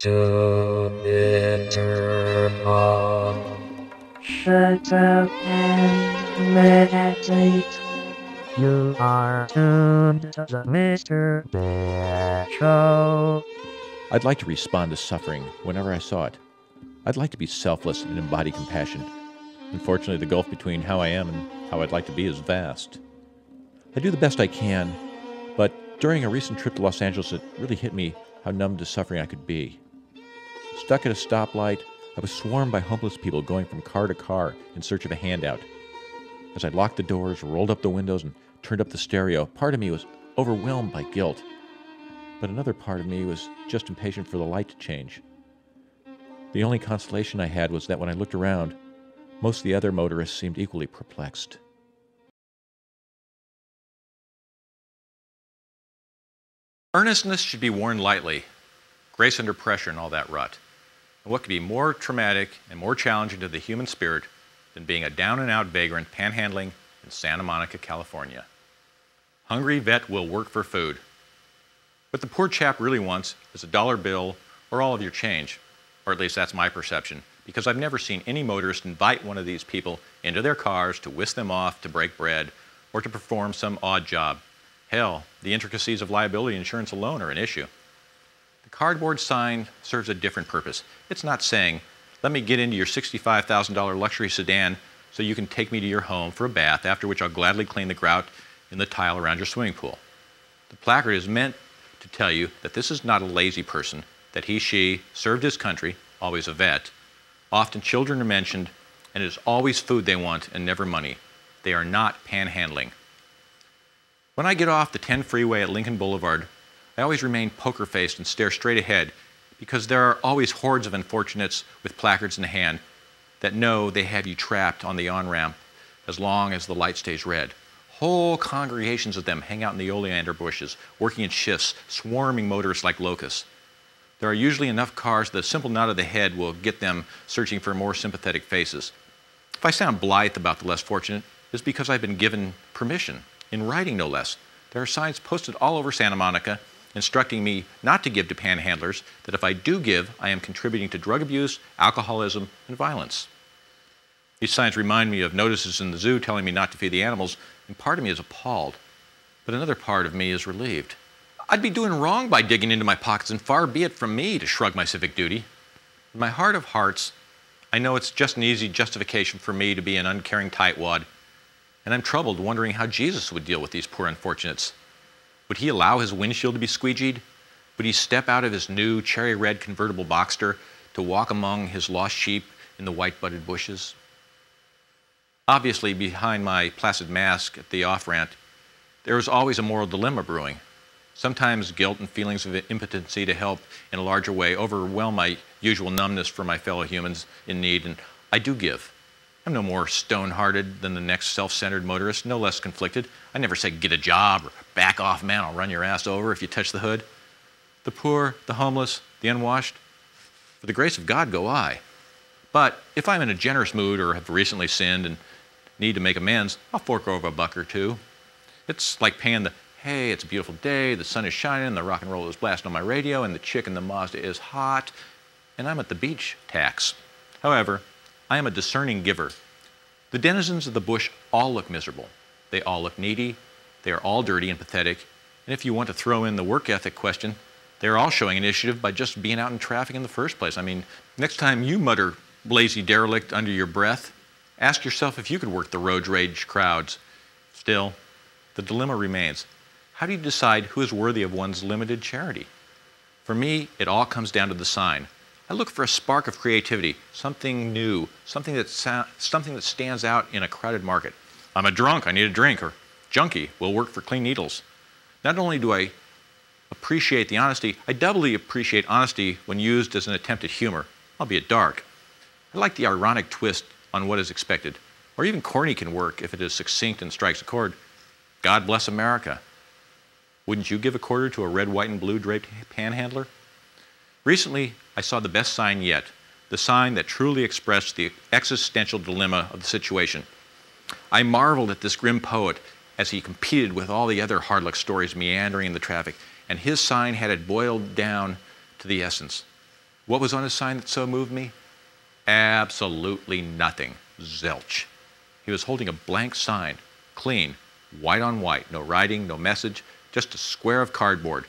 To intercom. Shut up and meditate. You are tuned to the Mr. Baer Show. I'd like to respond to suffering whenever I saw it. I'd like to be selfless and embody compassion. Unfortunately, the gulf between how I am and how I'd like to be is vast. I do the best I can, but during a recent trip to Los Angeles, it really hit me how numb to suffering I could be. Stuck at a stoplight, I was swarmed by homeless people going from car to car in search of a handout. As I locked the doors, rolled up the windows, and turned up the stereo, part of me was overwhelmed by guilt. But another part of me was just impatient for the light to change. The only consolation I had was that when I looked around, most of the other motorists seemed equally perplexed. Earnestness should be worn lightly, grace under pressure and all that rut. And what could be more traumatic and more challenging to the human spirit than being a down-and-out vagrant panhandling in Santa Monica, California? Hungry vet will work for food. What the poor chap really wants is a dollar bill or all of your change, or at least that's my perception, because I've never seen any motorist invite one of these people into their cars to whisk them off to break bread or to perform some odd job. Hell, the intricacies of liability insurance alone are an issue. The cardboard sign serves a different purpose. It's not saying, let me get into your $65,000 luxury sedan so you can take me to your home for a bath, after which I'll gladly clean the grout in the tile around your swimming pool. The placard is meant to tell you that this is not a lazy person, that he, she served his country, always a vet. Often children are mentioned, and it is always food they want and never money. They are not panhandling. When I get off the 10 freeway at Lincoln Boulevard, I always remain poker-faced and stare straight ahead, because there are always hordes of unfortunates with placards in hand that know they have you trapped on the on-ramp as long as the light stays red. Whole congregations of them hang out in the oleander bushes, working in shifts, swarming motorists like locusts. There are usually enough cars that a simple nod of the head will get them searching for more sympathetic faces. If I sound blithe about the less fortunate, it's because I've been given permission, in writing no less. There are signs posted all over Santa Monica instructing me not to give to panhandlers, that if I do give, I am contributing to drug abuse, alcoholism, and violence. These signs remind me of notices in the zoo telling me not to feed the animals, and part of me is appalled, but another part of me is relieved. I'd be doing wrong by digging into my pockets, and far be it from me to shrug my civic duty. In my heart of hearts, I know it's just an easy justification for me to be an uncaring tightwad, and I'm troubled wondering how Jesus would deal with these poor unfortunates. Would he allow his windshield to be squeegeed? Would he step out of his new cherry red convertible Boxster to walk among his lost sheep in the white budded bushes? Obviously, behind my placid mask at the off-ramp, there is always a moral dilemma brewing. Sometimes guilt and feelings of impotency to help in a larger way overwhelm my usual numbness for my fellow humans in need, and I do give. I'm no more stone-hearted than the next self-centered motorist, no less conflicted. I never say, get a job, or back off, man, I'll run your ass over if you touch the hood. The poor, the homeless, the unwashed, for the grace of God go I. But if I'm in a generous mood or have recently sinned and need to make amends, I'll fork over a buck or two. It's like paying the, hey, it's a beautiful day, the sun is shining, the rock and roll is blasting on my radio, and the chick in the Mazda is hot, and I'm at the beach tax. However, I am a discerning giver. The denizens of the bush all look miserable. They all look needy. They are all dirty and pathetic. And if you want to throw in the work ethic question, they're all showing initiative by just being out in traffic in the first place. I mean, next time you mutter lazy derelict under your breath, ask yourself if you could work the road rage crowds. Still, the dilemma remains. How do you decide who is worthy of one's limited charity? For me, it all comes down to the sign. I look for a spark of creativity, something new, something that stands out in a crowded market. I'm a drunk, I need a drink, or junkie will work for clean needles. Not only do I appreciate the honesty, I doubly appreciate honesty when used as an attempt at humor, albeit dark. I like the ironic twist on what is expected, or even corny can work if it is succinct and strikes a chord. God bless America. Wouldn't you give a quarter to a red, white, and blue draped panhandler? Recently, I saw the best sign yet, the sign that truly expressed the existential dilemma of the situation. I marveled at this grim poet as he competed with all the other hard luck stories meandering in the traffic, and his sign had it boiled down to the essence. What was on his sign that so moved me? Absolutely nothing. Zilch. He was holding a blank sign, clean, white on white, no writing, no message, just a square of cardboard.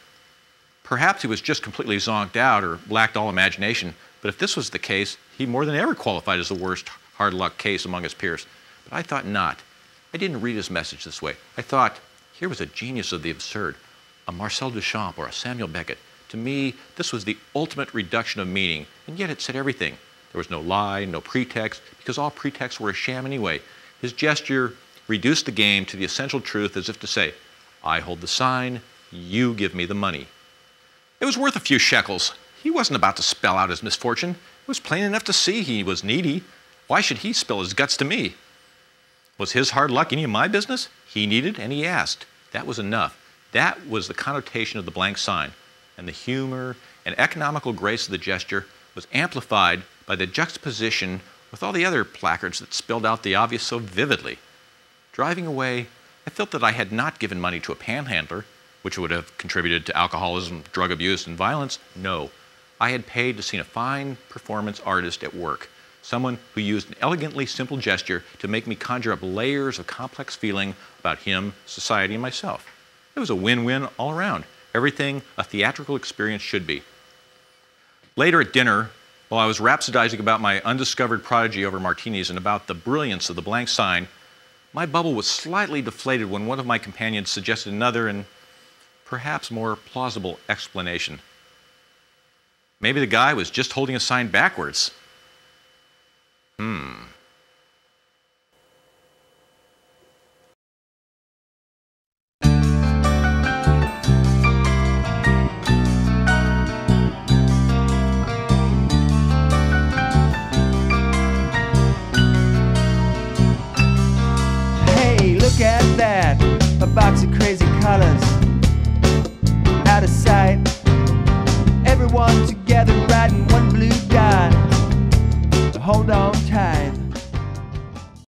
Perhaps he was just completely zonked out or lacked all imagination, but if this was the case, he more than ever qualified as the worst hard luck case among his peers. But I thought not. I didn't read his message this way. I thought, here was a genius of the absurd, a Marcel Duchamp or a Samuel Beckett. To me, this was the ultimate reduction of meaning, and yet it said everything. There was no lie, no pretext, because all pretexts were a sham anyway. His gesture reduced the game to the essential truth as if to say, I hold the sign, you give me the money. It was worth a few shekels. He wasn't about to spell out his misfortune. It was plain enough to see he was needy. Why should he spill his guts to me? Was his hard luck any of my business? He needed and he asked. That was enough. That was the connotation of the blank sign. And the humor and economical grace of the gesture was amplified by the juxtaposition with all the other placards that spelled out the obvious so vividly. Driving away, I felt that I had not given money to a panhandler, which would have contributed to alcoholism, drug abuse, and violence. No, I had paid to see a fine performance artist at work, someone who used an elegantly simple gesture to make me conjure up layers of complex feeling about him, society, and myself. It was a win-win all around, everything a theatrical experience should be. Later at dinner, while I was rhapsodizing about my undiscovered prodigy over martinis and about the brilliance of the blank sign, my bubble was slightly deflated when one of my companions suggested another and perhaps more plausible explanation. Maybe the guy was just holding a sign backwards. Hey, look at that, a box of crazy colors, out of sight. Everyone together riding one blue dot. Hold on tight.